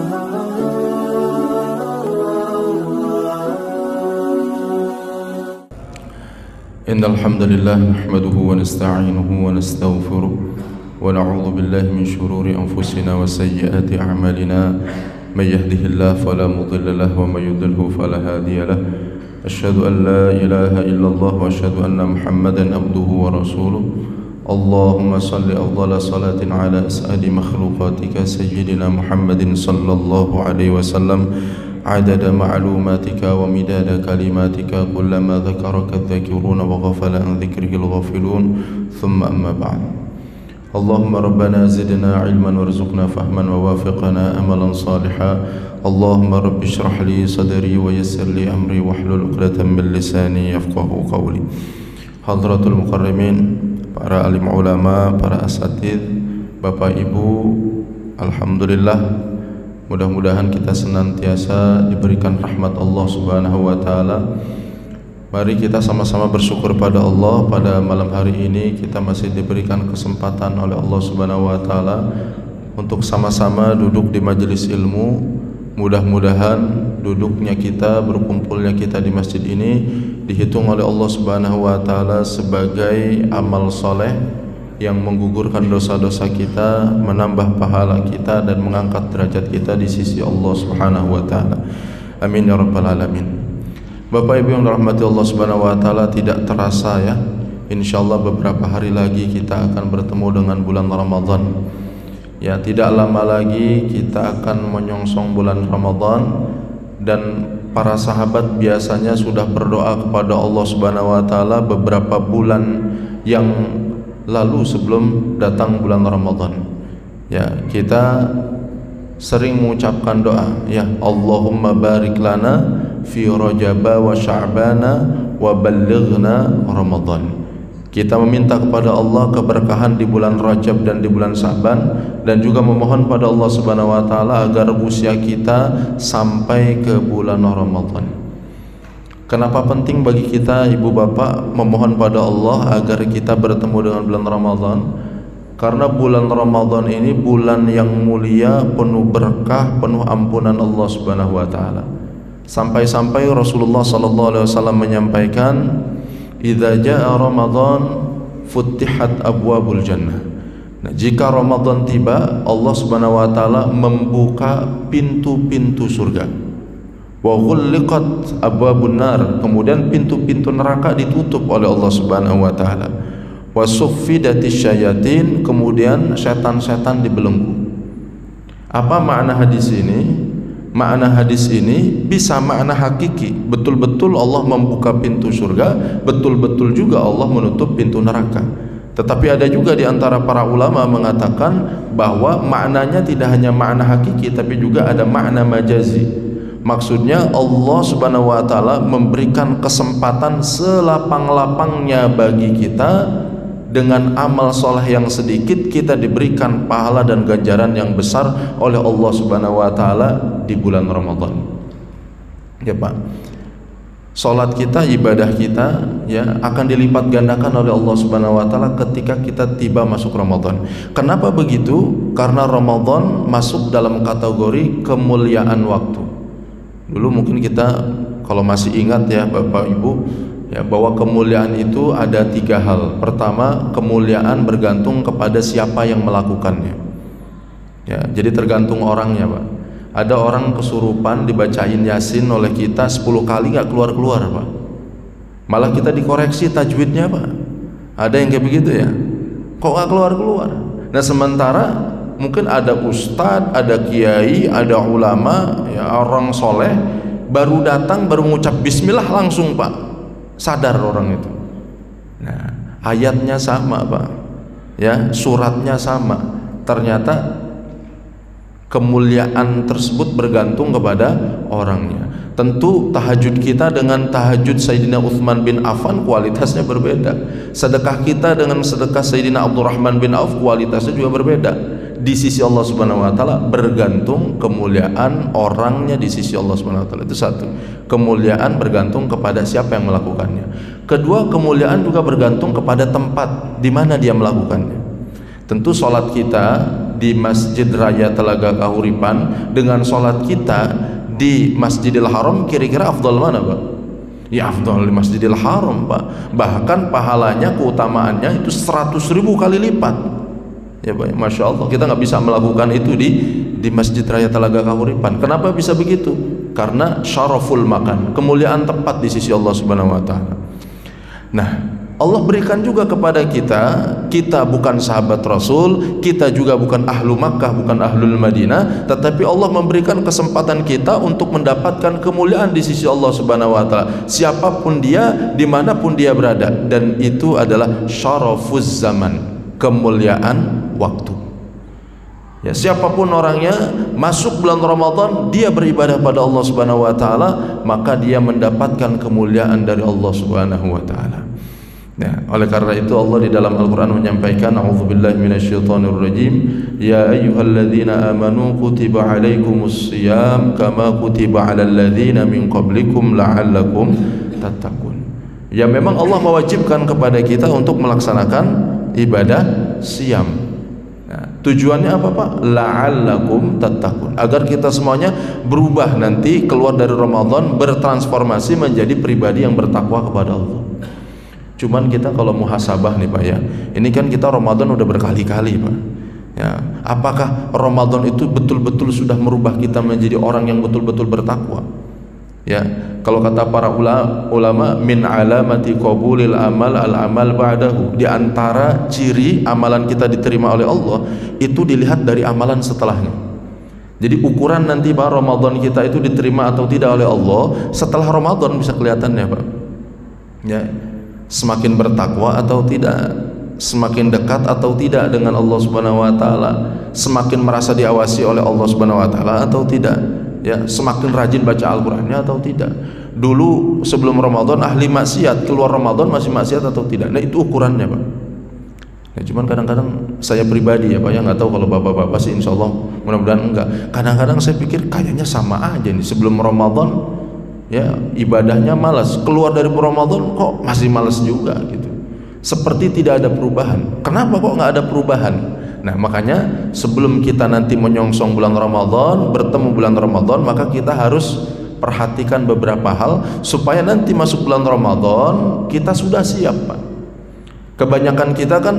إن الحمد لله نحمده ونستعينه ونستغفره ونعوذ بالله من شرور أنفسنا وسيئات أعمالنا من يهده الله فلا مضل له ومن يضلل فلا هادي له أشهد أن لا إله إلا الله وأشهد أن محمدا عبده ورسوله اللهم صل أفضل صلاة على أسعد مخلوقاتك سيدنا محمد صلى الله عليه وسلم عدد معلوماتك ومداد كلماتك كلما ذكرك الذاكرون وغفل عن ذكره الغافلون ثم أما بعد اللهم ربنا زدنا علما وارزقنا فهما ووافقنا أملا صالحا اللهم رب اشرح لي صدري ويسر لي أمري واحلل عقدة من لساني يفقهوا قولي. Hadratul Mukarramin, para alim ulama, para asatidz, Bapak Ibu, alhamdulillah, mudah-mudahan kita senantiasa diberikan rahmat Allah Subhanahu wa taala. Mari kita sama-sama bersyukur pada Allah. Pada malam hari ini kita masih diberikan kesempatan oleh Allah Subhanahu wa taala untuk sama-sama duduk di majelis ilmu. Mudah-mudahan duduknya kita, berkumpulnya kita di masjid ini dihitung oleh Allah Subhanahu wa taala sebagai amal soleh yang menggugurkan dosa-dosa kita, menambah pahala kita dan mengangkat derajat kita di sisi Allah Subhanahu wa taala. Amin ya rabbal alamin. Bapak Ibu yang dirahmati Allah Subhanahu wa taala, tidak terasa ya, insyaallah beberapa hari lagi kita akan bertemu dengan bulan Ramadan. Ya, tidak lama lagi kita akan menyongsong bulan Ramadan, dan para sahabat biasanya sudah berdoa kepada Allah Subhanahu wa taala beberapa bulan yang lalu sebelum datang bulan Ramadan. Ya, kita sering mengucapkan doa, ya Allahumma barik lana fi Rajaba wa Sya'bana wa ballighna Ramadan. Kita meminta kepada Allah keberkahan di bulan Rajab dan di bulan Sya'ban, dan juga memohon pada Allah Subhanahu wa taala agar usia kita sampai ke bulan Ramadan. Kenapa penting bagi kita ibu bapak memohon pada Allah agar kita bertemu dengan bulan Ramadan? Karena bulan Ramadan ini bulan yang mulia, penuh berkah, penuh ampunan Allah Subhanahu wa taala. Sampai-sampai Rasulullah sallallahu alaihi wasallam menyampaikan, "Idza jaa Ramadan futtihat abwabul jannah." Nah, jika Ramadan tiba, Allah Subhanahu wa taala membuka pintu-pintu surga. Wa ghulliqat abwabun nar, kemudian pintu-pintu neraka ditutup oleh Allah Subhanahu wa taala. Wa suffidatis syayatin, kemudian setan-setan dibelenggu. Apa makna hadis ini? Makna hadis ini bisa makna hakiki, betul-betul Allah membuka pintu surga, betul-betul juga Allah menutup pintu neraka. Tetapi ada juga di antara para ulama mengatakan bahwa maknanya tidak hanya makna hakiki, tapi juga ada makna majazi. Maksudnya Allah Subhanahu wa taala memberikan kesempatan selapang-lapangnya bagi kita. Dengan amal soleh yang sedikit kita diberikan pahala dan ganjaran yang besar oleh Allah Subhanahu wa taala di bulan Ramadan. Ya Pak, salat kita, ibadah kita ya akan dilipat gandakan oleh Allah Subhanahu wa taala ketika kita tiba masuk Ramadan. Kenapa begitu? Karena Ramadan masuk dalam kategori kemuliaan waktu. Dulu mungkin kita kalau masih ingat ya Bapak Ibu, ya, bahwa kemuliaan itu ada 3 hal. Pertama, kemuliaan bergantung kepada siapa yang melakukannya. Ya, jadi tergantung orangnya, Pak. Ada orang kesurupan dibacain Yasin oleh kita 10 kali nggak keluar-keluar, Pak. Malah kita dikoreksi tajwidnya, Pak. Ada yang kayak begitu ya. Kok nggak keluar-keluar? Nah, sementara mungkin ada ustadz, ada kiai, ada ulama, ya, orang soleh baru datang baru mengucap bismillah langsung, Pak, sadar orang itu. Nah, ayatnya sama Pak, ya, suratnya sama. Ternyata kemuliaan tersebut bergantung kepada orangnya. Tentu tahajud kita dengan tahajud Sayyidina Utsman bin Affan kualitasnya berbeda. Sedekah kita dengan sedekah Sayyidina Abdurrahman bin Auf kualitasnya juga berbeda. Di sisi Allah Subhanahu wa taala bergantung kemuliaan orangnya di sisi Allah Subhanahu wa taala. Itu satu. Kemuliaan bergantung kepada siapa yang melakukannya. Kedua, kemuliaan juga bergantung kepada tempat di mana dia melakukannya. Tentu salat kita di Masjid Raya Telaga Kahuripan dengan sholat kita di Masjidil Haram, kira-kira afdal mana Pak? Ya afdal di Masjidil Haram Pak, bahkan pahalanya, keutamaannya itu 100.000 kali lipat ya Pak. Masya Allah, kita nggak bisa melakukan itu di Masjid Raya Telaga Kahuripan. Kenapa bisa begitu? Karena syaraful makan, kemuliaan tempat di sisi Allah Subhanahu wa Ta'ala. Nah, Allah berikan juga kepada kita bukan sahabat Rasul, kita juga bukan ahlu Makkah, bukan ahlul Madinah, tetapi Allah memberikan kesempatan kita untuk mendapatkan kemuliaan di sisi Allah Subhanahu wa Ta'ala, siapapun dia, dimanapun dia berada. Dan itu adalah syarafuz zaman, kemuliaan waktu. Ya, siapapun orangnya masuk bulan Ramadan dia beribadah pada Allah Subhanahu wa Ta'ala, maka dia mendapatkan kemuliaan dari Allah Subhanahu wa Ta'ala. Ya, oleh karena itu Allah di dalam Al-Quran menyampaikan, a'udzubillahi minasyaitonirrajim, ya ayyuhalladzina amanu kutiba alaikumus-shiyam kama kutiba alal ladzina min qablikum la'allakum tattaqun. Ya, memang Allah mewajibkan kepada kita untuk melaksanakan ibadah siyam. Nah, tujuannya apa Pak? La'allakum tattaqun, agar kita semuanya berubah nanti keluar dari Ramadan bertransformasi menjadi pribadi yang bertakwa kepada Allah. Cuman kita kalau muhasabah nih Pak ya, ini kan kita Ramadan udah berkali-kali Pak ya, apakah Ramadan itu betul-betul sudah merubah kita menjadi orang yang betul-betul bertakwa ya? Kalau kata para ulama, min alamati qabulil amal al-amal ba'dahu, di antara ciri amalan kita diterima oleh Allah itu dilihat dari amalan setelahnya. Jadi ukuran nanti Pak Ramadan kita itu diterima atau tidak oleh Allah setelah Ramadan bisa kelihatan ya Pak ya, semakin bertakwa atau tidak, semakin dekat atau tidak dengan Allah Subhanahu wa Ta'ala, semakin merasa diawasi oleh Allah Subhanahu wa Ta'ala atau tidak ya, semakin rajin baca Al-Qur'annya atau tidak. Dulu sebelum Ramadan ahli maksiat, keluar Ramadan masih maksiat atau tidak. Nah itu ukurannya Pak ya. Cuman kadang-kadang saya pribadi ya Pak ya, nggak tahu kalau bapak-bapak sih insya Allah mudah-mudahan enggak, kadang-kadang saya pikir kayaknya sama aja nih, sebelum Ramadan ya ibadahnya malas, keluar dari Ramadan kok masih malas juga gitu, seperti tidak ada perubahan. Kenapa kok nggak ada perubahan? Nah makanya sebelum kita nanti menyongsong bulan Ramadan, bertemu bulan Ramadan, maka kita harus perhatikan beberapa hal supaya nanti masuk bulan Ramadan kita sudah siap Pak. Kebanyakan kita kan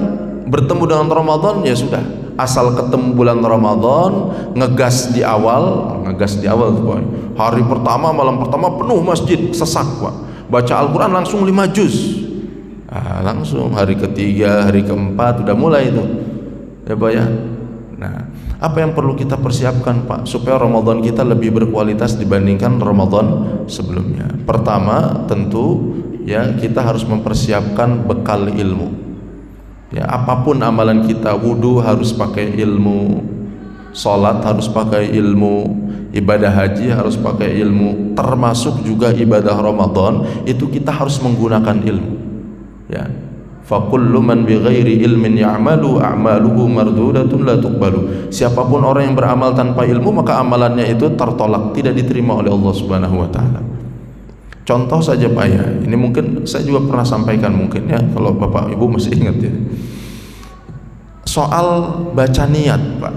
bertemu dengan Ramadan ya sudah, asal ketemu bulan Ramadan ngegas di awal tuh Pak. Hari pertama, malam pertama penuh masjid, sesak Pak, baca Al-Quran langsung 5 juz. Langsung hari ketiga, hari keempat udah mulai itu ya Pak ya. Nah apa yang perlu kita persiapkan Pak supaya Ramadan kita lebih berkualitas dibandingkan Ramadan sebelumnya? Pertama tentu ya kita harus mempersiapkan bekal ilmu ya, apapun amalan kita, wudu harus pakai ilmu, sholat harus pakai ilmu, ibadah haji harus pakai ilmu, termasuk juga ibadah Ramadan itu kita harus menggunakan ilmu ya. Fakullu man bighairi ilmin ya'malu a'maluhu mardudatun la tuqbalu. Siapapun orang yang beramal tanpa ilmu maka amalannya itu tertolak, tidak diterima oleh Allah Subhanahu wa Ta'ala. Contoh saja Pak ya, ini mungkin saya juga pernah sampaikan mungkin ya, kalau Bapak Ibu masih ingat ya, soal baca niat Pak.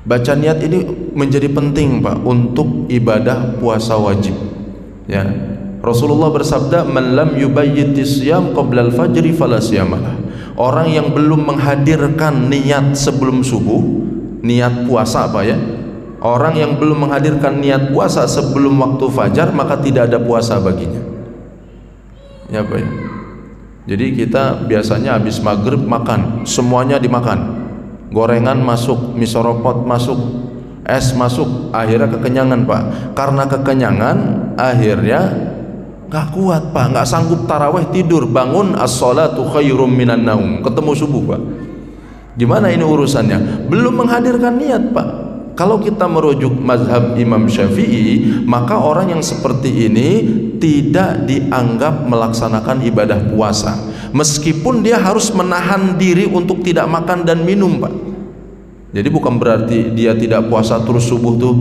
Baca niat ini menjadi penting Pak untuk ibadah puasa wajib ya. Rasulullah bersabda, man lam yubayyitis siyam qabla al-fajri fala siyamalah. Orang yang belum menghadirkan niat sebelum subuh, niat puasa Pak ya, orang yang belum menghadirkan niat puasa sebelum waktu fajar maka tidak ada puasa baginya ya Pak ya. Jadi kita biasanya habis maghrib makan, semuanya dimakan, gorengan masuk, mie soropot masuk, es masuk, akhirnya kekenyangan Pak. Karena kekenyangan akhirnya nggak kuat Pak, nggak sanggup taraweh, tidur, bangun as-sholatu khairum minan naum, ketemu subuh Pak. Gimana ini urusannya? Belum menghadirkan niat Pak. Kalau kita merujuk mazhab Imam Syafi'i, maka orang yang seperti ini tidak dianggap melaksanakan ibadah puasa, meskipun dia harus menahan diri untuk tidak makan dan minum Pak. Jadi bukan berarti dia tidak puasa terus subuh tuh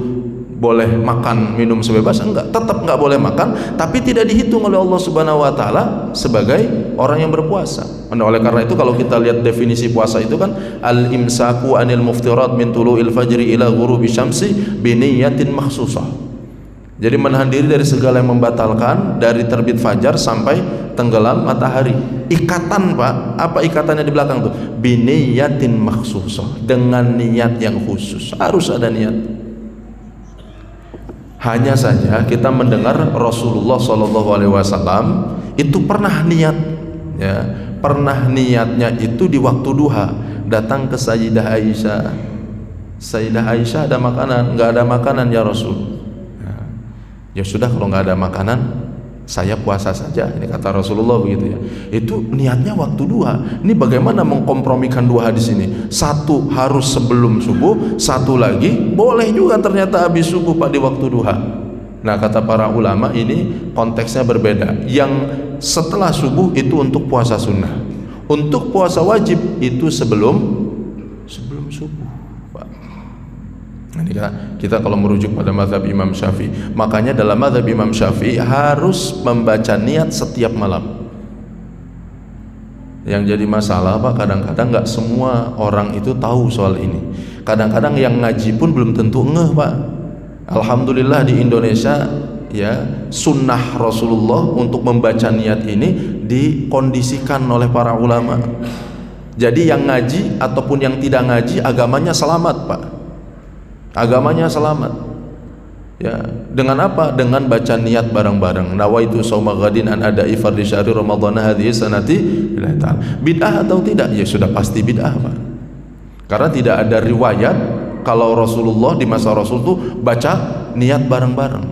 boleh makan minum sebebas? Enggak, tetap enggak boleh makan, tapi tidak dihitung oleh Allah Subhanahu wa taala sebagai orang yang berpuasa. Oleh karena itu kalau kita lihat definisi puasa itu kan al-imsaku anil muftirat min tulu'il fajri ila ghurubi syamsi bi niyatin makhsusah. Jadi menahan diri dari segala yang membatalkan dari terbit fajar sampai tenggelam matahari. Ikatan, Pak, apa ikatannya di belakang tuh? Bi niyatin makhsusah, dengan niat yang khusus. Harus ada niat. Hanya saja kita mendengar Rasulullah SAW itu pernah niat, ya, pernah niatnya itu di waktu duha, datang ke Sayyidah Aisyah. Sayyidah Aisyah, ada makanan? Nggak ada makanan ya Rasul. Ya sudah, kalau nggak ada makanan saya puasa saja, ini kata Rasulullah begitu ya. Itu niatnya waktu duha. Ini bagaimana mengkompromikan dua hadis ini? Satu harus sebelum subuh, satu lagi boleh juga ternyata habis subuh Pak, di waktu duha. Nah, kata para ulama ini konteksnya berbeda. Yang setelah subuh itu untuk puasa sunnah, untuk puasa wajib itu sebelum subuh Pak. Nah, kita kalau merujuk pada mazhab Imam Syafi'i, makanya dalam mazhab Imam Syafi'i harus membaca niat setiap malam. Yang jadi masalah Pak, kadang-kadang nggak semua orang itu tahu soal ini. Kadang-kadang yang ngaji pun belum tentu ngeh Pak. Alhamdulillah di Indonesia ya, sunnah Rasulullah untuk membaca niat ini dikondisikan oleh para ulama. Jadi yang ngaji ataupun yang tidak ngaji agamanya selamat Pak. Agamanya selamat ya. Dengan apa? Dengan baca niat bareng-bareng. Nawaitu shauma ghadin an ada'i fardhi syahri ramadhana hadhihi sanati lillahi ta'ala. Bid'ah atau tidak? Ya sudah pasti bid'ah Pak. Karena tidak ada riwayat kalau Rasulullah di masa Rasul itu baca niat bareng-bareng.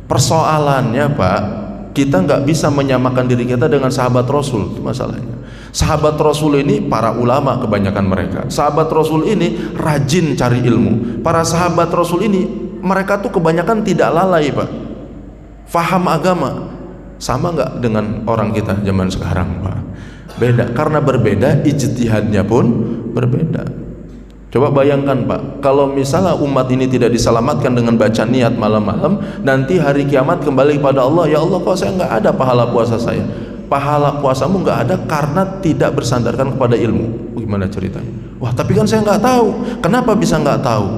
Persoalannya Pak, kita nggak bisa menyamakan diri kita dengan sahabat Rasul, itu masalahnya. Sahabat Rasul ini para ulama kebanyakan mereka. Sahabat Rasul ini rajin cari ilmu. Para sahabat Rasul ini mereka tuh kebanyakan tidak lalai Pak, faham agama. Sama nggak dengan orang kita zaman sekarang Pak? Beda, karena berbeda ijtihadnya pun berbeda. Coba bayangkan Pak, kalau misalnya umat ini tidak diselamatkan dengan baca niat malam-malam, nanti hari kiamat kembali kepada Allah, ya Allah kok saya nggak ada pahala puasa saya. Pahala puasamu nggak ada karena tidak bersandarkan kepada ilmu. Gimana ceritanya? Wah, tapi kan saya nggak tahu. Kenapa bisa nggak tahu?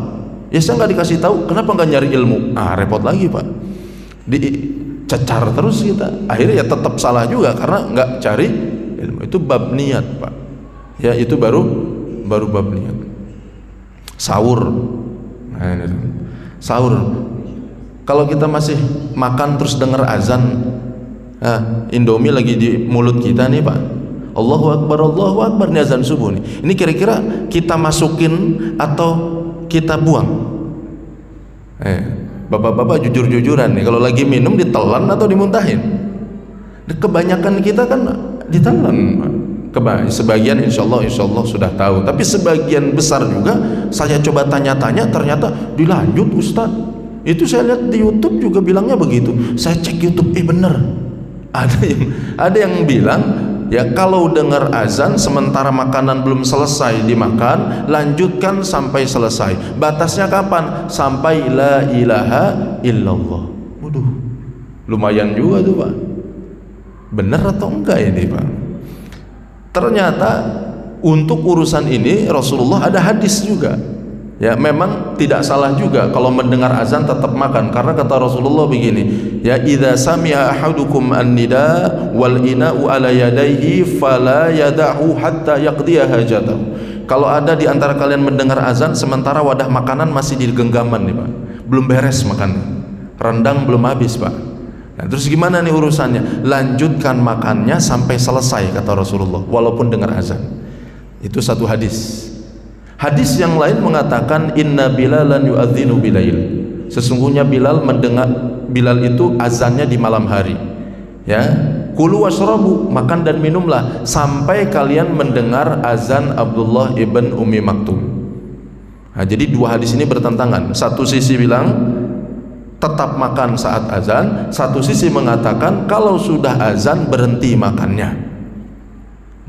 Ya saya nggak dikasih tahu, kenapa nggak nyari ilmu? Ah, repot lagi Pak. Dicecar terus kita. Akhirnya ya tetap salah juga karena nggak cari ilmu. Itu bab niat Pak. Ya itu baru bab niat. Sahur. Nah, ini. Sahur. Kalau kita masih makan terus dengar azan, Indomie lagi di mulut kita nih Pak, Allahu Akbar, ini azan subuh nih. Ini kira-kira kita masukin atau kita buang? Bapak-bapak jujur-jujuran nih, kalau lagi minum ditelan atau dimuntahin? Kebanyakan kita kan ditelan. Sebagian insya Allah sudah tahu, tapi sebagian besar juga saya coba tanya-tanya ternyata dilanjut Ustaz. Itu saya lihat di YouTube juga bilangnya begitu. Saya cek YouTube, bener. Ada yang bilang ya, kalau dengar azan sementara makanan belum selesai dimakan, lanjutkan sampai selesai. Batasnya kapan? Sampai la ilaha illallah. Waduh, lumayan juga tuh Pak. Bener atau enggak ini Pak? Ternyata untuk urusan ini Rasulullah ada hadis juga. Ya, memang tidak salah juga kalau mendengar azan tetap makan, karena kata Rasulullah begini, ya idza sami'a ahadukum an-nida wal ina'u ala yadayhi fala yada'hu hatta yaqdiya hajatahu. Kalau ada di antara kalian mendengar azan sementara wadah makanan masih di genggaman nih Pak, belum beres makan, rendang belum habis Pak. Nah, terus gimana nih urusannya? Lanjutkan makannya sampai selesai kata Rasulullah, walaupun dengar azan. Itu satu hadis. Hadis yang lain mengatakan inna bilalan yu'adzinu bilail. Sesungguhnya Bilal itu azannya di malam hari. Ya, kulu washrabu, makan dan minumlah sampai kalian mendengar azan Abdullah ibn Ummi Maktum. Nah, jadi dua hadis ini bertentangan. Satu sisi bilang tetap makan saat azan, satu sisi mengatakan kalau sudah azan berhenti makannya.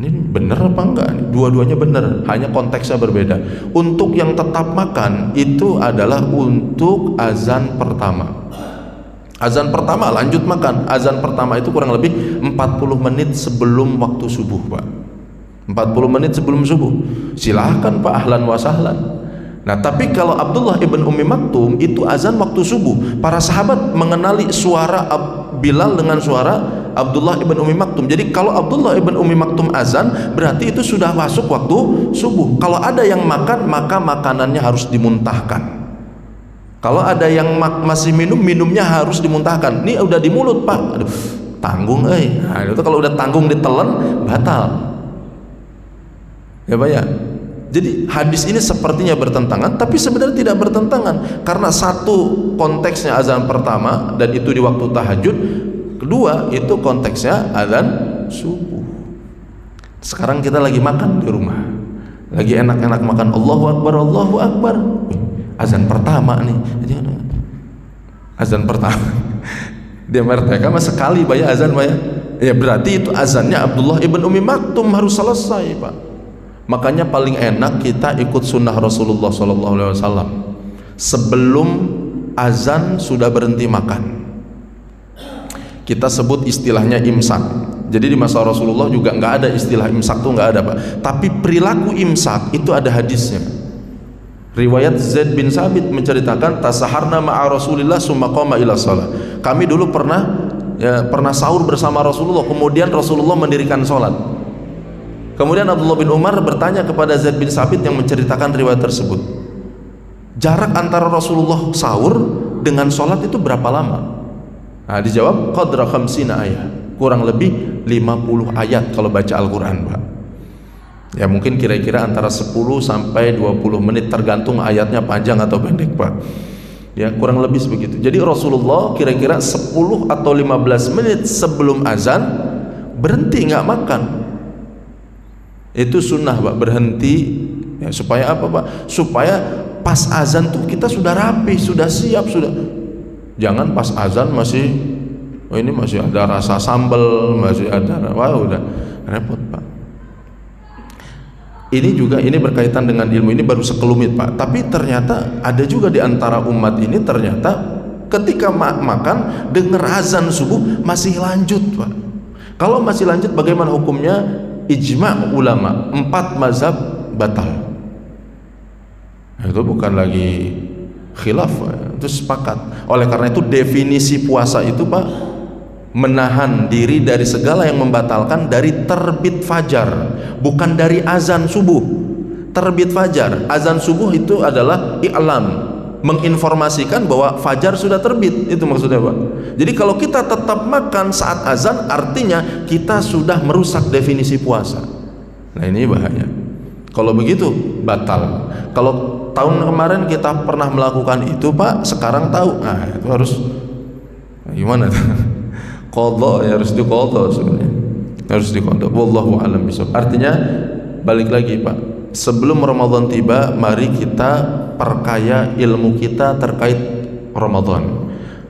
Ini benar apa enggak? Dua-duanya benar, hanya konteksnya berbeda. Untuk yang tetap makan itu adalah untuk azan pertama. Azan pertama lanjut makan. Azan pertama itu kurang lebih 40 menit sebelum waktu subuh, Pak. 40 menit sebelum subuh. Silahkan Pak, ahlan wa sahlan. Nah, tapi kalau Abdullah ibn Ummi Maktum itu azan waktu subuh. Para sahabat mengenali suara Bilal dengan suara Abdullah ibn Ummi Maktum. Jadi kalau Abdullah ibn Ummi Maktum azan, berarti itu sudah masuk waktu subuh. Kalau ada yang makan, maka makanannya harus dimuntahkan. Kalau ada yang masih minum, minumnya harus dimuntahkan. Ini udah di mulut, Pak. Aduh, tanggung, Nah, itu kalau udah tanggung ditelan, batal. Ya, Pak ya. Jadi hadis ini sepertinya bertentangan, tapi sebenarnya tidak bertentangan, karena satu konteksnya azan pertama dan itu di waktu tahajud, kedua itu konteksnya azan subuh. Sekarang kita lagi makan di rumah, lagi enak-enak makan, Allahu Akbar, Allahu Akbar, azan pertama nih, azan pertama. Dia merdeka mas sekali bayar azan bayar, ya berarti itu azannya Abdullah ibn Ummi Maktum harus selesai, Pak. Makanya paling enak kita ikut sunnah Rasulullah SAW. Sebelum azan sudah berhenti makan, kita sebut istilahnya imsak. Jadi di masa Rasulullah juga nggak ada istilah imsak, tuh nggak ada, Pak. Tapi perilaku imsak itu ada hadisnya. Riwayat Zaid bin Sabit menceritakan, tasaharna ma'a Rasulillah summa qama ila shalah. Kami dulu pernah sahur bersama Rasulullah, kemudian Rasulullah mendirikan sholat. Kemudian Abdullah bin Umar bertanya kepada Zaid bin Sabit yang menceritakan riwayat tersebut, jarak antara Rasulullah sahur dengan sholat itu berapa lama? Nah, dijawab qadra khamsina ayat, kurang lebih 50 ayat kalau baca Al-Quran, Pak. Ya mungkin kira-kira antara 10 sampai 20 menit tergantung ayatnya panjang atau pendek, Pak. Ya kurang lebih begitu. Jadi Rasulullah kira-kira 10 atau 15 menit sebelum azan berhenti nggak makan. Itu sunnah, Pak, berhenti ya, supaya apa, Pak? Supaya pas azan tuh kita sudah rapi, sudah siap, sudah. Jangan pas azan masih ini masih ada rasa sambal, masih ada, wah udah repot, Pak. Ini berkaitan dengan ilmu, ini baru sekelumit, Pak. Tapi ternyata ada juga di antara umat ini, ternyata ketika makan dengar azan subuh masih lanjut, Pak. Kalau masih lanjut bagaimana hukumnya? Ijma' ulama, 4 mazhab batal. Itu bukan lagi khilaf, itu sepakat. Oleh karena itu definisi puasa itu, Pak, menahan diri dari segala yang membatalkan dari terbit fajar, bukan dari azan subuh. Terbit fajar, azan subuh itu adalah i'lam, menginformasikan bahwa fajar sudah terbit, itu maksudnya, Pak. Jadi kalau kita tetap makan saat azan, artinya kita sudah merusak definisi puasa. Nah ini bahaya. Kalau begitu batal. Kalau tahun kemarin kita pernah melakukan itu, Pak, sekarang tahu, nah itu harus gimana? Qadha, ya harus diqadha sebenarnya. Harus diqadha. Wallahu a'lam bishawab. Artinya balik lagi, Pak. Sebelum Ramadan tiba, mari kita perkaya ilmu kita terkait Ramadan.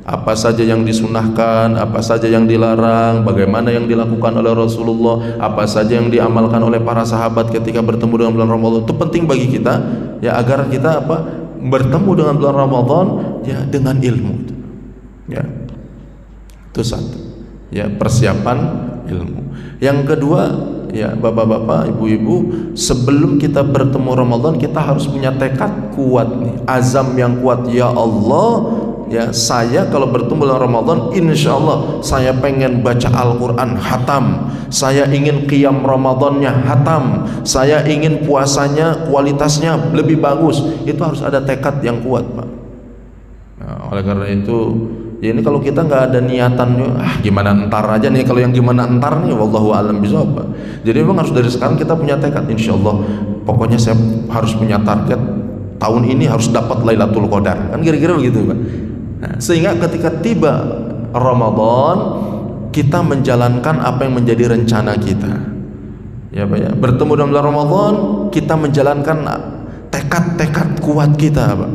Apa saja yang disunahkan, apa saja yang dilarang, bagaimana yang dilakukan oleh Rasulullah, apa saja yang diamalkan oleh para sahabat ketika bertemu dengan bulan Ramadan. Itu penting bagi kita, ya, agar kita bertemu dengan bulan Ramadan ya dengan ilmu. Ya. Itu satu. Ya, persiapan ilmu. Yang kedua, ya bapak-bapak, ibu-ibu, sebelum kita bertemu Ramadan kita harus punya tekad kuat nih, azam yang kuat. Ya Allah, ya saya kalau bertemu bulan Ramadan insya Allah saya pengen baca Al-Quran hatam, saya ingin qiyam Ramadannya hatam, saya ingin puasanya kualitasnya lebih bagus. Itu harus ada tekad yang kuat, Pak. Nah, oleh karena itu ya ini kalau kita nggak ada niatan, gimana entar aja nih, kalau yang gimana entar nih, wallahu a'lam bishawab. Jadi memang harus dari sekarang kita punya tekad, insya Allah pokoknya saya harus punya target tahun ini harus dapat Lailatul Qadar, kan kira-kira begitu, Pak. Nah, sehingga ketika tiba Ramadan kita menjalankan apa yang menjadi rencana kita, ya Pak ya. Bertemu dengan bulan Ramadan kita menjalankan tekad-tekad kuat kita, Pak.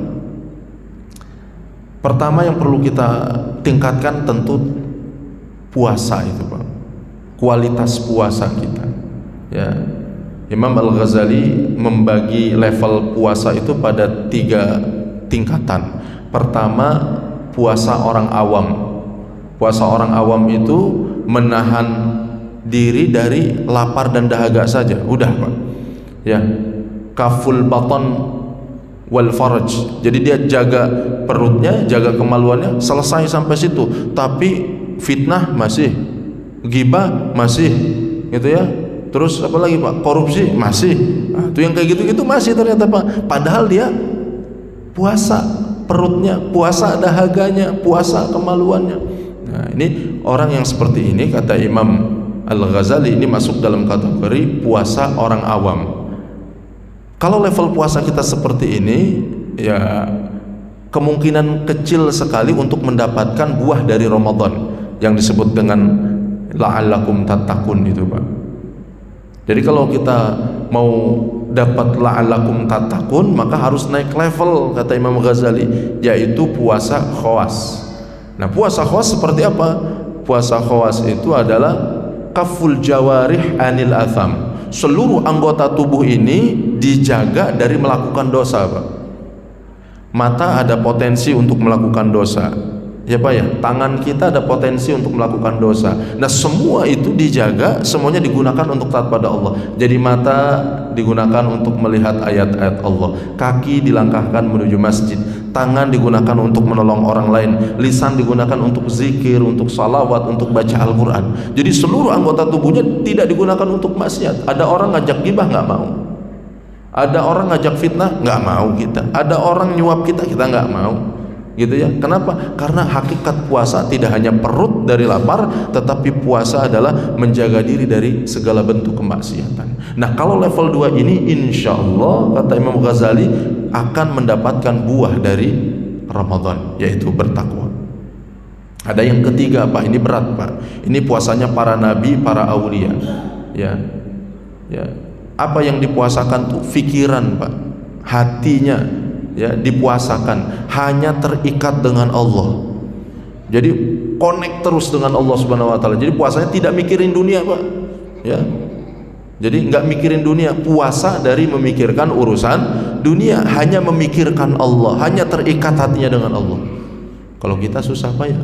Pertama yang perlu kita tingkatkan tentu puasa itu, Pak. Kualitas puasa kita. Ya, Imam Al-Ghazali membagi level puasa itu pada 3 tingkatan. Pertama, puasa orang awam. Puasa orang awam itu menahan diri dari lapar dan dahaga saja, udah Pak. Ya, kaful baton wal faraj. Jadi dia jaga perutnya, jaga kemaluannya, selesai sampai situ. Tapi fitnah masih, ghibah masih, gitu ya. Terus apa lagi Pak? Korupsi masih. Nah, itu yang kayak gitu-gitu masih ternyata Pak. Padahal dia puasa perutnya, puasa dahaganya, puasa kemaluannya. Nah, ini orang yang seperti ini kata Imam Al-Ghazali ini masuk dalam kategori puasa orang awam. Kalau level puasa kita seperti ini, ya kemungkinan kecil sekali untuk mendapatkan buah dari Ramadan yang disebut dengan la'allakum tattaqun itu Pak. Jadi kalau kita mau dapat la'allakum tattaqun, maka harus naik level kata Imam Ghazali, yaitu puasa khawas. Nah, puasa khawas seperti apa? Puasa khawas itu adalah kaful jawarih anil atham. Seluruh anggota tubuh ini dijaga dari melakukan dosa Pak. Mata ada potensi untuk melakukan dosa, ya Pak ya. Tangan kita ada potensi untuk melakukan dosa. Nah, semua itu dijaga, semuanya digunakan untuk taat pada Allah. Jadi mata digunakan untuk melihat ayat-ayat Allah, kaki dilangkahkan menuju masjid, tangan digunakan untuk menolong orang lain, lisan digunakan untuk zikir, untuk salawat, untuk baca Al-Quran. Jadi seluruh anggota tubuhnya tidak digunakan untuk maksiat. Ada orang ngajak ghibah nggak mau, ada orang ngajak fitnah nggak mau kita, ada orang nyuap kita nggak mau, gitu ya. Kenapa? Karena hakikat puasa tidak hanya perut dari lapar, tetapi puasa adalah menjaga diri dari segala bentuk kemaksiatan. Nah, kalau level 2 ini insya Allah kata Imam Ghazali akan mendapatkan buah dari Ramadan, yaitu bertakwa. Ada yang ketiga Pak, ini berat Pak. Ini puasanya para nabi, para aulia. Ya, ya. Apa yang dipuasakan tuh fikiran Pak, hatinya ya dipuasakan, hanya terikat dengan Allah. Jadi connect terus dengan Allah Subhanahu wa taala. Jadi puasanya tidak mikirin dunia Pak. Ya. Jadi nggak mikirin dunia, puasa dari memikirkan urusan dunia, hanya memikirkan Allah, hanya terikat hatinya dengan Allah. Kalau kita susah Pak ya.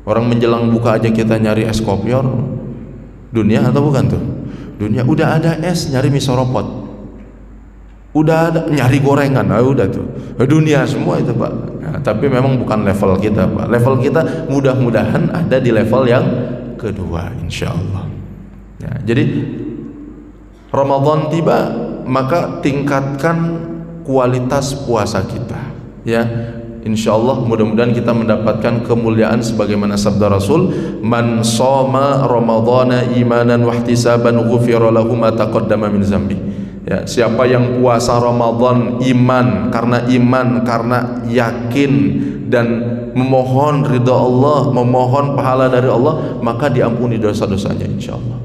Orang menjelang buka aja kita nyari es kopior, dunia atau bukan tuh? Dunia. Udah ada es, nyari mie soropot. Udah ada nyari gorengan, udah tuh dunia semua itu Pak. Nah, tapi memang bukan level kita Pak. Level kita mudah-mudahan ada di level yang kedua insya Allah. Ya, jadi Ramadan tiba, maka tingkatkan kualitas puasa kita ya. Insya Allah mudah-mudahan kita mendapatkan kemuliaan sebagaimana sabda Rasul, man shoma ramadhana imanan wahtisaban ghufira lahu ma taqaddama min zambi. Ya, siapa yang puasa Ramadan iman karena yakin dan memohon ridha Allah, memohon pahala dari Allah, maka diampuni dosa-dosanya insyaallah.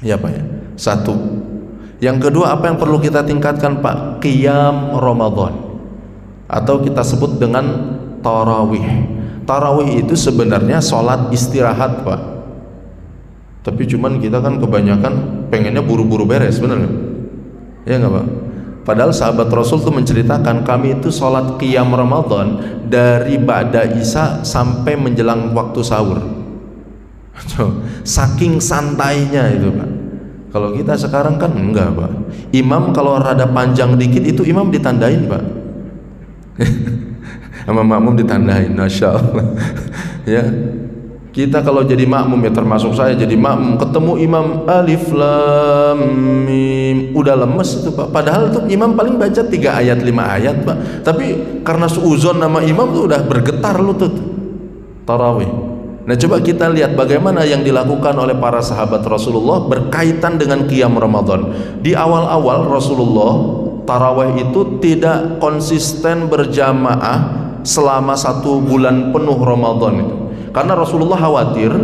Ya Pak ya. Satu. Yang kedua, apa yang perlu kita tingkatkan Pak? Qiyam Ramadan, atau kita sebut dengan tarawih. Tarawih itu sebenarnya sholat istirahat Pak. Tapi cuman kita kan kebanyakan pengennya buru-buru beres, bener nggak? Ya nggak Pak? Padahal sahabat Rasul tuh menceritakan, kami itu sholat qiyam Ramadan dari ba'da isya sampai menjelang waktu sahur. Saking santainya itu Pak. Kalau kita sekarang kan enggak Pak. Imam kalau rada panjang dikit itu imam ditandain Pak. Sama makmum ditandain, masya Allah. Ya, kita kalau jadi makmum, ya termasuk saya jadi makmum, ketemu imam alif lam mim, udah lemes itu Pak. Padahal tuh imam paling baca 3 ayat 5 ayat Pak. Tapi karena suuzon nama imam tuh udah bergetar lutut. Tarawih. Nah, coba kita lihat bagaimana yang dilakukan oleh para sahabat Rasulullah berkaitan dengan qiyam Ramadan. Di awal-awal Rasulullah tarawih itu tidak konsisten berjamaah selama 1 bulan penuh Ramadan itu. Karena Rasulullah khawatir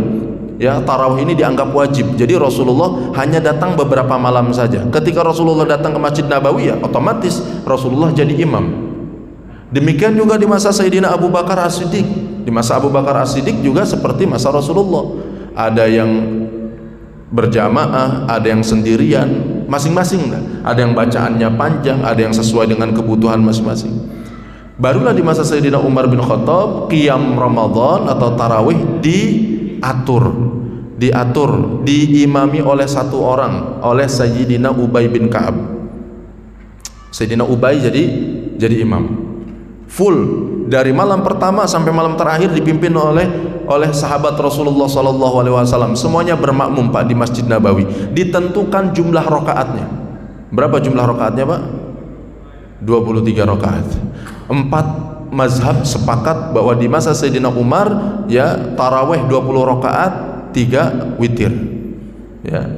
ya tarawih ini dianggap wajib. Jadi Rasulullah hanya datang beberapa malam saja. Ketika Rasulullah datang ke Masjid Nabawi, ya otomatis Rasulullah jadi imam. Demikian juga di masa Sayyidina Abu Bakar As-Siddiq. Di masa Abu Bakar As-Siddiq juga seperti masa Rasulullah. Ada yang berjamaah, ada yang sendirian, masing-masing. Ada yang bacaannya panjang, ada yang sesuai dengan kebutuhan masing-masing. Barulah di masa Sayyidina Umar bin Khattab, qiyam Ramadan atau tarawih diatur, diimami oleh satu orang, oleh Sayyidina Ubay bin Ka'ab. Sayyidina Ubay jadi imam. Full dari malam pertama sampai malam terakhir dipimpin oleh sahabat Rasulullah SAW. Semuanya bermakmum Pak di Masjid Nabawi. Ditentukan jumlah rakaatnya. Berapa jumlah rakaatnya Pak? 23 rakaat. 4 mazhab sepakat bahwa di masa Sayyidina Umar ya tarawih 20 rakaat, 3 witir. Ya,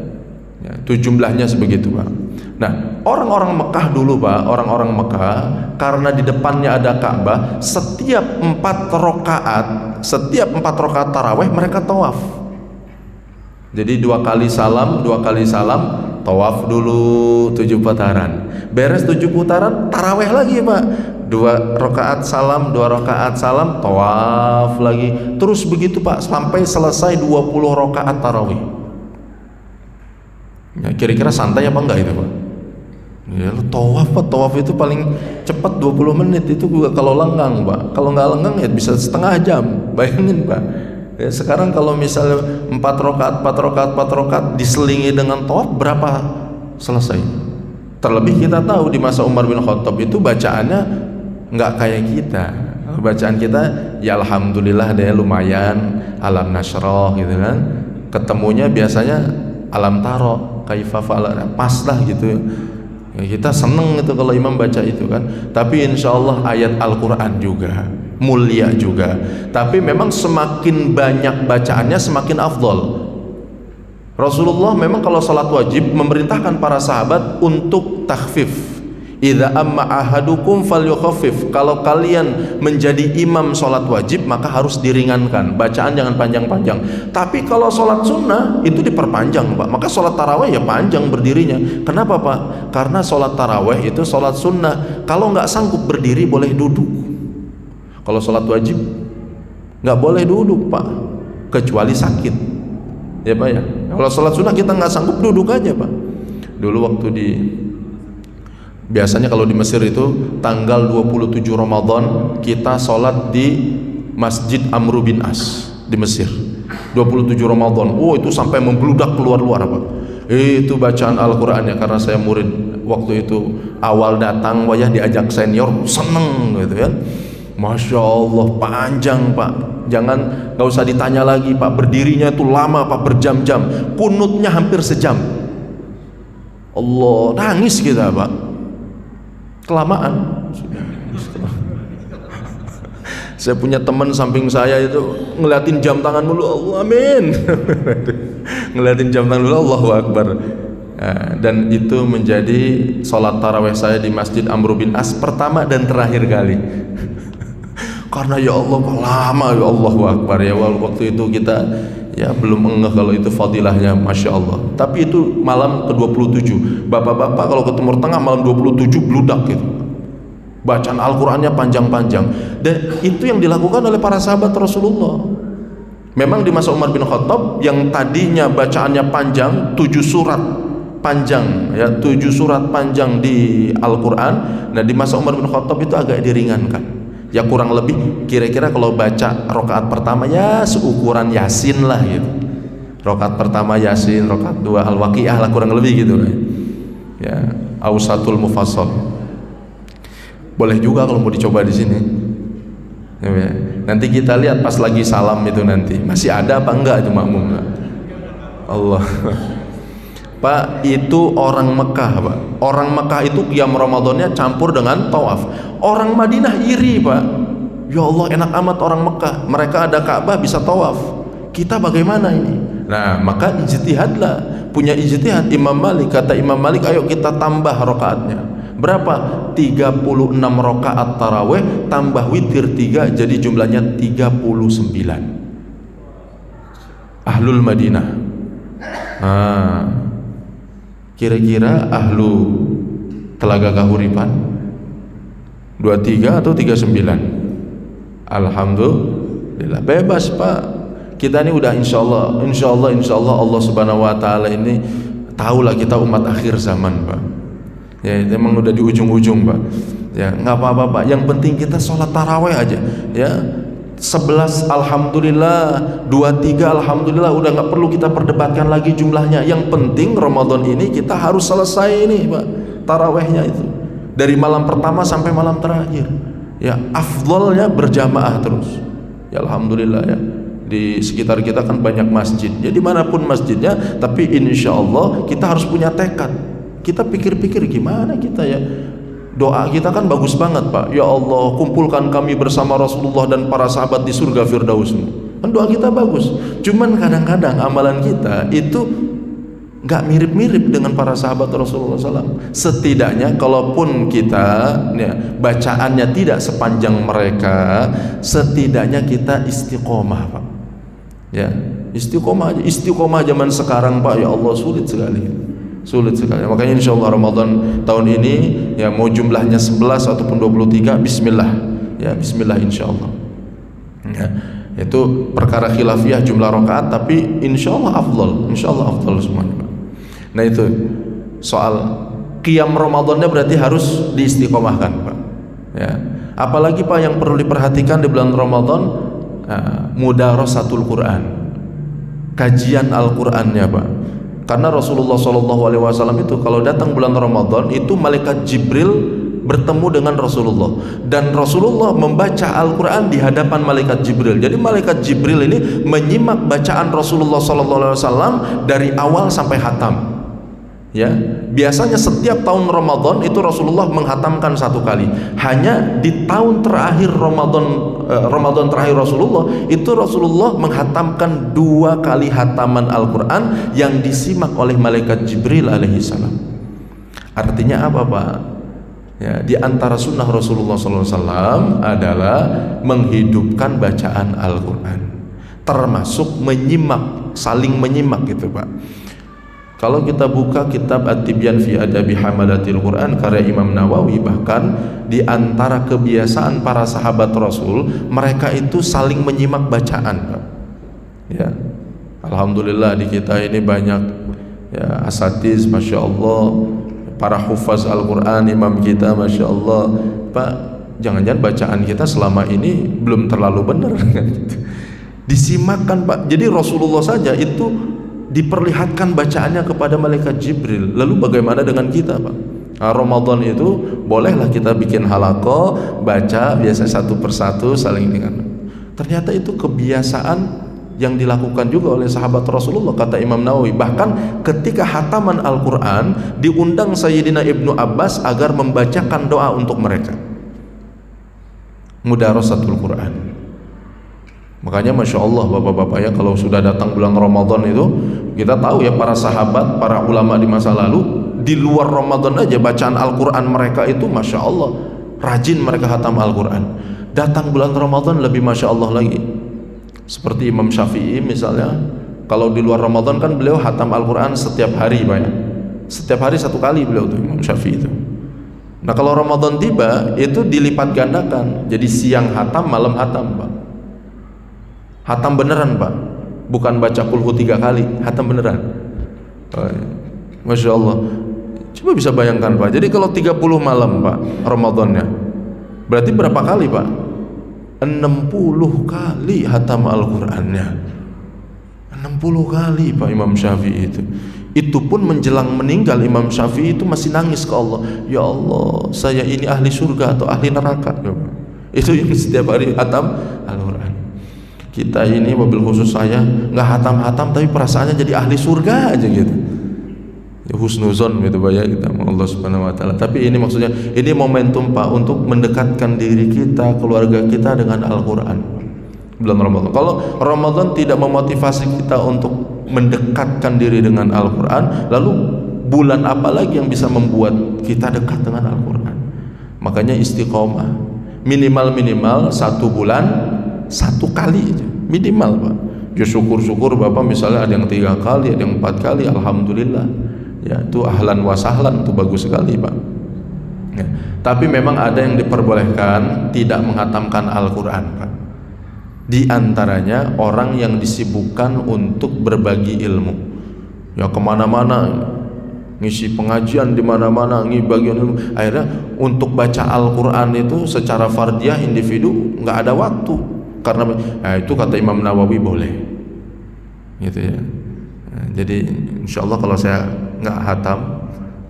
itu jumlahnya sebegitu Pak. Nah, orang-orang Mekah dulu Pak, orang-orang Mekah karena di depannya ada Ka'bah, setiap 4 rakaat tarawih mereka tawaf. Jadi 2 kali salam, tawaf dulu 7 putaran. Beres 7 putaran, tarawih lagi Pak. 2 rakaat salam, tawaf lagi. Terus begitu Pak sampai selesai 20 rakaat tarawih. Ya, kira-kira santai apa enggak itu Pak? Ya, tawaf itu paling cepat 20 menit itu juga kalau lenggang Pak. Kalau nggak lenggang ya bisa setengah jam. Bayangin Pak. Ya, sekarang kalau misalnya 4 rakaat diselingi dengan tawaf, berapa selesai? Terlebih kita tahu di masa Umar bin Khattab itu bacaannya nggak kayak kita. Bacaan kita ya alhamdulillah deh lumayan, alam nasroh gitu kan. Ketemunya biasanya alam taro, kaifa fa'ala, pas lah gitu. Ya, kita seneng itu kalau imam baca itu kan. Tapi insya Allah ayat Al-Quran juga mulia juga. Tapi memang semakin banyak bacaannya semakin afdol. Rasulullah memang kalau salat wajib memerintahkan para sahabat untuk takhfif. Idza amma ahadukum falyukhaffif. Kalau kalian menjadi imam salat wajib maka harus diringankan, bacaan jangan panjang-panjang. Tapi kalau salat sunnah itu diperpanjang Pak. Maka salat tarawih ya panjang berdirinya. Kenapa Pak? Karena salat tarawih itu salat sunnah. Kalau nggak sanggup berdiri boleh duduk. Kalau salat wajib nggak boleh duduk Pak, kecuali sakit. Ya Pak ya. Kalau salat sunnah kita nggak sanggup duduk aja Pak. Dulu waktu biasanya kalau di Mesir itu tanggal 27 Ramadan kita sholat di Masjid Amr bin As di Mesir. 27 Ramadan, itu sampai membludak keluar-luar Pak. Itu bacaan Al-Qurannya, karena saya murid waktu itu awal datang, wajah diajak senior, seneng gitu ya. Masya Allah panjang Pak. Jangan, nggak usah ditanya lagi Pak, berdirinya itu lama Pak, berjam-jam. Kunutnya hampir sejam. Allah, nangis kita Pak. Kelamaan sudah. Saya punya teman samping saya itu ngeliatin jam tangan mulu, Allah amin. Ngeliatin jam tangan dulu, Allahu Akbar. Dan itu menjadi sholat tarawih saya di Masjid Amr bin As pertama dan terakhir kali. Karena ya Allah lama, ya Allahu Akbar ya. Waktu itu kita ya belum ngeh kalau itu fadilahnya, Masya Allah. Tapi itu malam ke-27. Bapak-bapak kalau ke Timur Tengah malam 27 bludak gitu. Bacaan Al-Qurannya panjang-panjang. Dan itu yang dilakukan oleh para sahabat Rasulullah. Memang di masa Umar bin Khattab yang tadinya bacaannya panjang, 7 surat panjang ya, 7 surat panjang di Al-Quran. Nah di masa Umar bin Khattab itu agak diringankan. Ya kurang lebih kira-kira kalau baca rakaat pertama ya seukuran Yasin lah gitu. Rakaat pertama Yasin, rakaat 2 Al-Waqiah lah kurang lebih gitu. Ya, Ausatul Mufassal. Boleh juga kalau mau dicoba di sini. Ya, nanti kita lihat pas lagi salam itu nanti masih ada apa enggak itu makmum. Allah. Pak, itu orang Mekah Pak. Orang Mekah itu qiyam Ramadannya campur dengan tawaf. Orang Madinah iri Pak. Ya Allah enak amat orang Mekah, mereka ada Ka'bah bisa tawaf. Kita bagaimana ini? Nah maka ijtihadlah. Punya ijtihad Imam Malik. Kata Imam Malik, ayo kita tambah rakaatnya. Berapa? 36 rakaat tarawih tambah witir 3, jadi jumlahnya 39. Ahlul Madinah. Kira-kira ahlu Telaga Kahuripan 23 atau 39? Alhamdulillah bebas Pak. Kita ini udah insya Allah Allah Subhanahu Wa Taala ini tahulah kita umat akhir zaman, Pak. Ya, memang udah di ujung-ujung, Pak. Ya, nggak apa-apa, Pak. Yang penting kita sholat taraweh aja. Ya, 11 alhamdulillah, 23 alhamdulillah, udah nggak perlu kita perdebatkan lagi jumlahnya. Yang penting Ramadan ini kita harus selesai ini, Pak, tarawehnya itu dari malam pertama sampai malam terakhir. Ya, afdolnya berjamaah terus. Ya, alhamdulillah ya. Di sekitar kita kan banyak masjid. Jadi manapun masjidnya, tapi insya Allah kita harus punya tekad. Kita pikir-pikir gimana kita ya. Doa kita kan bagus banget, Pak. Ya Allah, kumpulkan kami bersama Rasulullah dan para sahabat di surga Firdaus. Kan doa kita bagus. Cuman kadang-kadang amalan kita itu nggak mirip-mirip dengan para sahabat Rasulullah SAW. Setidaknya kalaupun kita ya, bacaannya tidak sepanjang mereka, setidaknya kita istiqomah, Pak. Ya, istiqomah aja. Istiqomah zaman sekarang, Pak, ya Allah, sulit sekali. Sulit sekali. Makanya insya Allah Ramadan tahun ini ya, mau jumlahnya 11 ataupun 23, bismillah ya, bismillah insya Allah ya. Itu perkara khilafiyah jumlah rakaat, tapi insya Allah afdal, insya Allah afdal semuanya, Pak. Nah, itu soal qiyam Ramadannya berarti harus diistiqomahkan, Pak ya. Apalagi, Pak, yang perlu diperhatikan di bulan Ramadan, mudarasatul Quran, kajian Al-Qur'annya, Pak. Karena Rasulullah SAW itu kalau datang bulan Ramadan itu malaikat Jibril bertemu dengan Rasulullah, dan Rasulullah membaca Al-Quran di hadapan malaikat Jibril. Jadi malaikat Jibril ini menyimak bacaan Rasulullah SAW dari awal sampai hatam. Ya, biasanya setiap tahun Ramadan itu Rasulullah menghatamkan 1 kali. Hanya di tahun terakhir Ramadan terakhir Rasulullah itu Rasulullah menghatamkan 2 kali hataman Al-Quran yang disimak oleh malaikat Jibril alaihissalam. Artinya apa, Pak? Ya, di antara sunnah Rasulullah SAW adalah menghidupkan bacaan Al-Quran, termasuk menyimak, saling menyimak gitu, Pak. Kalau kita buka kitab At-Tibyan fi Adabi Hamalatil Quran karya Imam Nawawi, bahkan di antara kebiasaan para sahabat Rasul, mereka itu saling menyimak bacaan, Pak. Ya, alhamdulillah di kita ini banyak ya asatiz, masya Allah, para hufaz Al-Quran, imam kita, masya Allah, Pak. Jangan-jangan bacaan kita selama ini belum terlalu benar, disimakkan, Pak. Jadi Rasulullah saja itu diperlihatkan bacaannya kepada malaikat Jibril. Lalu bagaimana dengan kita, Pak? Nah, Ramadan itu bolehlah kita bikin halaqah, baca biasa satu persatu saling dengan. Ternyata itu kebiasaan yang dilakukan juga oleh sahabat Rasulullah, kata Imam Nawawi. Bahkan ketika hataman Al-Quran diundang Sayyidina Ibnu Abbas agar membacakan doa untuk mereka. Mudarasatul Quran. Makanya masya Allah, bapak-bapak ya, kalau sudah datang bulan Ramadan itu kita tahu ya, para sahabat, para ulama di masa lalu di luar Ramadan aja bacaan Al-Quran mereka itu masya Allah rajin, mereka hatam Al-Quran. Datang bulan Ramadan lebih masya Allah lagi. Seperti Imam Syafi'i misalnya, kalau di luar Ramadan kan beliau hatam Al-Quran setiap hari, Pak ya. Setiap hari 1 kali beliau tuh, Imam Syafi'i itu. Nah, kalau Ramadan tiba itu dilipat gandakan, jadi siang hatam, malam hatam, Pak. Hatam beneran, Pak, bukan baca kulhu 3 kali, hatam beneran. Masya Allah. Coba bisa bayangkan, Pak. Jadi kalau 30 malam, Pak, Ramadannya, berarti berapa kali, Pak? 60 kali hatam Al-Qurannya. 60 kali, Pak, Imam Syafi'i itu. Itu pun menjelang meninggal Imam Syafi'i itu masih nangis ke Allah. Ya Allah, saya ini ahli surga atau ahli neraka? Itu yang setiap hari hatam Al-Quran. Kita ini wabil khusus saya nggak hatam-hatam tapi perasaannya jadi ahli surga aja gitu. Ya, husnuzon gitu, Pak ya, kita sama Allah Subhanahu wa taala. Tapi ini maksudnya ini momentum, Pak, untuk mendekatkan diri kita, keluarga kita dengan Al-Qur'an. Bulan Ramadan. Kalau Ramadan tidak memotivasi kita untuk mendekatkan diri dengan Al-Qur'an, lalu bulan apa lagi yang bisa membuat kita dekat dengan Al-Qur'an? Makanya istiqomah. Minimal 1 bulan 1 kali aja, minimal, Pak. Ya syukur-syukur Bapak misalnya ada yang 3 kali, ada yang 4 kali, alhamdulillah. Ya, itu ahlan wa sahlan, itu bagus sekali, Pak. Ya. Tapi memang ada yang diperbolehkan tidak menghatamkan Al-Quran, Pak. Di antaranya orang yang disibukkan untuk berbagi ilmu, ya kemana-mana ngisi pengajian di mana-mana, ngibagi ilmu. Akhirnya untuk baca Al-Quran itu secara fardiyah individu nggak ada waktu, karena itu kata Imam Nawawi boleh, gitu ya. Nah, jadi insya Allah kalau saya nggak hatam,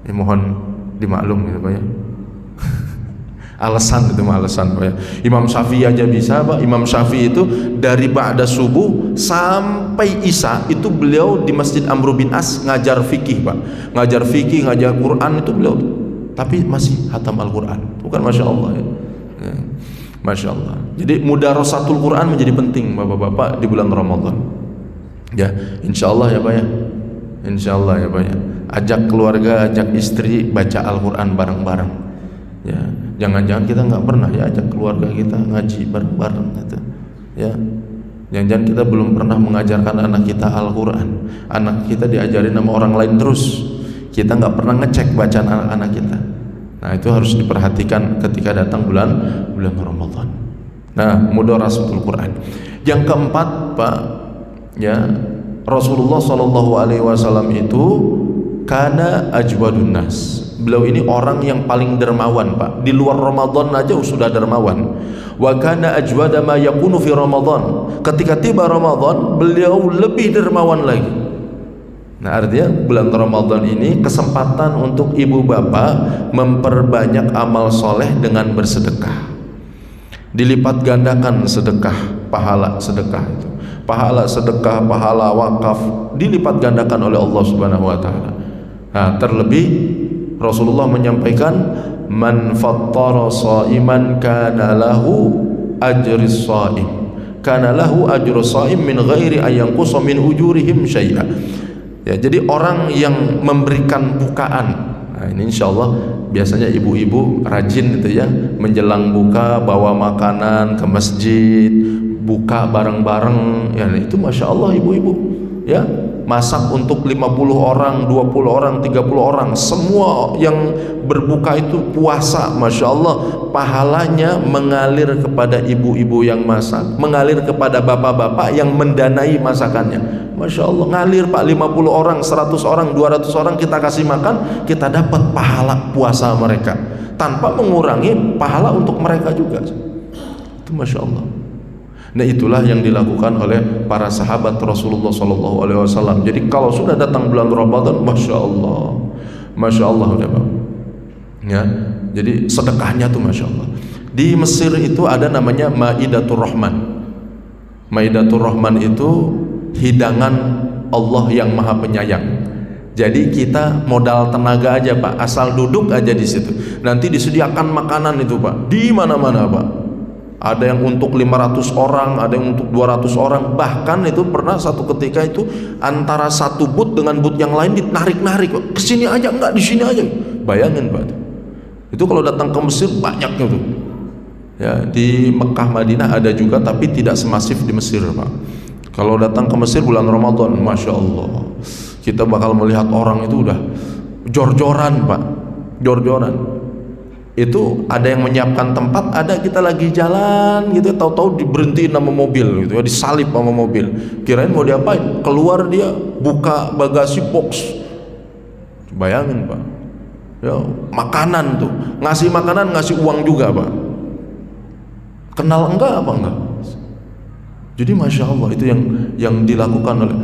ya mohon dimaklum gitu Pak ya. Alasan itu alasan Pak ya. Imam Syafi'i aja bisa Pak. Imam Syafi'i itu dari ba'da subuh sampai isya itu beliau di Masjid Amr bin As ngajar fikih Pak. Ngajar fikih, ngajar Quran itu beliau, tapi masih hatam Al-Quran. Bukan Masya Allah ya. Ya. Masya Allah. Jadi mudarasatul Quran menjadi penting Bapak-bapak di bulan Ramadan. Ya, insya Allah ya Pak ya. Insya Allah ya Pak ya. Ajak keluarga, ajak istri baca Al-Quran bareng-bareng. Ya, jangan-jangan kita nggak pernah ya ajak keluarga kita ngaji bareng-bareng gitu. Ya, jangan-jangan kita belum pernah mengajarkan anak kita Al-Quran. Anak kita diajarin sama orang lain terus. Kita nggak pernah ngecek bacaan anak-anak kita. Nah, itu harus diperhatikan ketika datang bulan Ramadan. Nah, mudarasatul Quran. Yang keempat Pak, ya, Rasulullah SAW itu kana ajwadun nas. Beliau ini orang yang paling dermawan Pak. Di luar Ramadan aja sudah dermawan. Wa kana ajwada ma yakunu fi Ramadan. Ketika tiba Ramadan, beliau lebih dermawan lagi. Nah, artinya bulan Ramadan ini kesempatan untuk ibu bapak memperbanyak amal soleh dengan bersedekah. Dilipat gandakan sedekah, pahala sedekah itu. Pahala sedekah, pahala wakaf dilipat gandakan oleh Allah Subhanahu wa taala. Nah, terlebih Rasulullah menyampaikan, man fattara shaiman kana lahu ajrus shaim, kana lahu ajrus shaim min ghairi ayanqusa min ujurihim syai'a. Ya, jadi orang yang memberikan bukaan. Nah, ini insyaallah biasanya ibu-ibu rajin itu ya, menjelang buka bawa makanan ke masjid, buka bareng-bareng. Ya, itu Masya Allah ibu-ibu ya, masak untuk 50 orang, 20 orang, 30 orang, semua yang berbuka itu puasa. Masya Allah, pahalanya mengalir kepada ibu-ibu yang masak, mengalir kepada bapak-bapak yang mendanai masakannya. Masya Allah, ngalir Pak, 50 orang, 100 orang, 200 orang kita kasih makan, kita dapat pahala puasa mereka tanpa mengurangi pahala untuk mereka juga. Itu Masya Allah. Nah, itulah yang dilakukan oleh para sahabat Rasulullah SAW. Jadi kalau sudah datang bulan Ramadan, Masya Allah udah Pak. Ya, jadi sedekahnya tuh Masya Allah. Di Mesir itu ada namanya Maidatur Rahman. Maidatur Rahman itu hidangan Allah yang Maha Penyayang. Jadi kita modal tenaga aja Pak, asal duduk aja di situ. Nanti disediakan makanan itu Pak, di mana-mana Pak. Ada yang untuk 500 orang, ada yang untuk 200 orang. Bahkan itu pernah satu ketika itu antara satu booth dengan booth yang lain ditarik-narik, kesini aja, enggak di sini aja. Bayangin Pak, itu kalau datang ke Mesir banyaknya tuh. Ya, di Mekah Madinah ada juga, tapi tidak semasif di Mesir Pak. Kalau datang ke Mesir bulan Ramadan, Masya Allah, kita bakal melihat orang itu udah jor-joran Pak, jor-joran. Itu ada yang menyiapkan tempat, ada kita lagi jalan gitu, tahu-tahu diberhentiin sama mobil gitu ya, disalip sama mobil. Kirain mau diapain? Keluar dia buka bagasi box. Bayangin Pak. Ya, makanan tuh, ngasih makanan, ngasih uang juga Pak. Kenal enggak apa enggak? Jadi Masya Allah, itu yang dilakukan oleh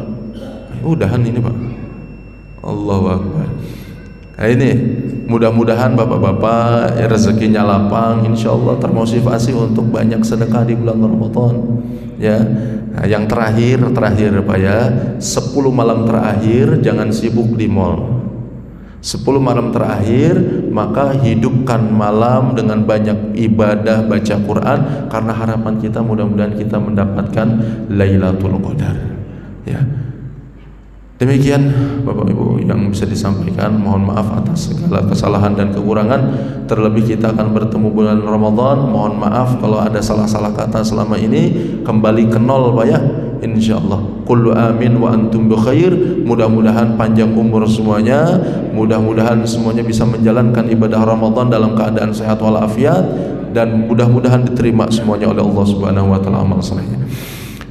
udahan ini Pak. Allahu Akbar. Nah, ini mudah-mudahan bapak-bapak ya, rezekinya lapang, insya Allah termotivasi untuk banyak sedekah di bulan Ramadan ya. Nah, yang terakhir Pak ya, 10 malam terakhir jangan sibuk di mall. 10 malam terakhir maka hidupkan malam dengan banyak ibadah, baca Quran, karena harapan kita mudah-mudahan kita mendapatkan Lailatul Qadar ya. Demikian Bapak Ibu yang bisa disampaikan. Mohon maaf atas segala kesalahan dan kekurangan. Terlebih kita akan bertemu bulan Ramadan. Mohon maaf kalau ada salah-salah kata selama ini. Kembali ke nol Pak ya, insyaallah. Kullu amin wa antum bi khair. Mudah-mudahan panjang umur semuanya. Mudah-mudahan semuanya bisa menjalankan ibadah Ramadan dalam keadaan sehat walafiat. dan mudah-mudahan diterima semuanya oleh Allah Subhanahu wa taala amal salehnya.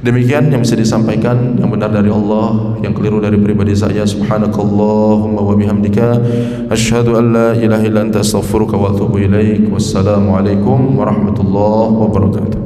Demikian yang bisa disampaikan, yang benar dari Allah, yang keliru dari pribadi saya. Subhanakallahumma wa bihamdika asyhadu an la ilaha illa anta astaghfiruka wa atubu ilaik. Wassalamualaikum warahmatullahi wabarakatuh.